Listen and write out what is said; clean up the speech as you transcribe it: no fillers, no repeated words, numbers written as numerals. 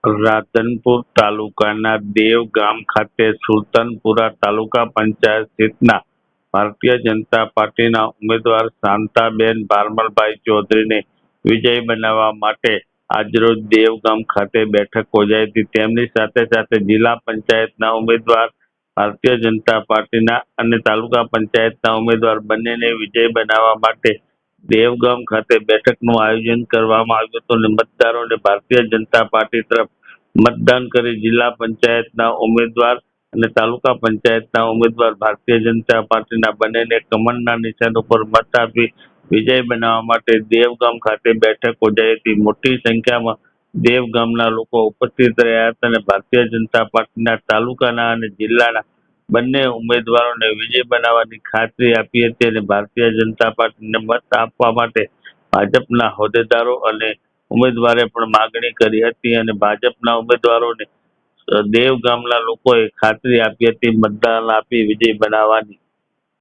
રાધનપુર તાલુકાના દેવ ગામ ખાતે સુલતાનપુરા તાલુકા પંચાયત સીટના ભારતીય જનતા પાર્ટીના ઉમેદવાર શાંતાબેન ભારમલભાઈ ચૌધરીને વિજય બનાવવા માટે આજરોજ દેવગામ ખાતે બેઠક યોજાઈ હતી। તેમની સાથે સાથે જિલ્લા પંચાયતના ઉમેદવાર ભારતીય જનતા પાર્ટીના અને તાલુકા પંચાયતના ઉમેદવાર બંનેને વિજય બનાવવા માટે દેવગામ ખાતે બેઠકનું આયોજન કરવામાં આવ્યું હતું અને મતદારોને ભારતીય જનતા પાર્ટી તરફ મતદાન કરી જિલ્લા પંચાયતના ઉમેદવાર અને તાલુકા પંચાયતના ઉમેદવાર ભારતીય જનતા પાર્ટીના બંનેને કમળના નિશાન ઉપર મત આપી વિજય બનાવવા માટે દેવગામ ખાતે બેઠક યોજાઈ હતી। મોટી સંખ્યામાં દેવગામના લોકો ઉપસ્થિત રહ્યા હતા અને ભારતીય જનતા પાર્ટીના તાલુકાના અને જિલ્લાના બંને ઉમેદવારોને વિજય બનાવવાની ખાતરી આપી હતી અને ભારતીય જનતા પાર્ટીને મત આપવા માટે ભાજપના હોદ્દેદારો અને ઉમેદવારે પણ માગણી કરી હતી અને ભાજપના ઉમેદવારોને દેવગામના લોકોએ ખાતરી આપી હતી મતદાન આપી વિજય બનાવવાની।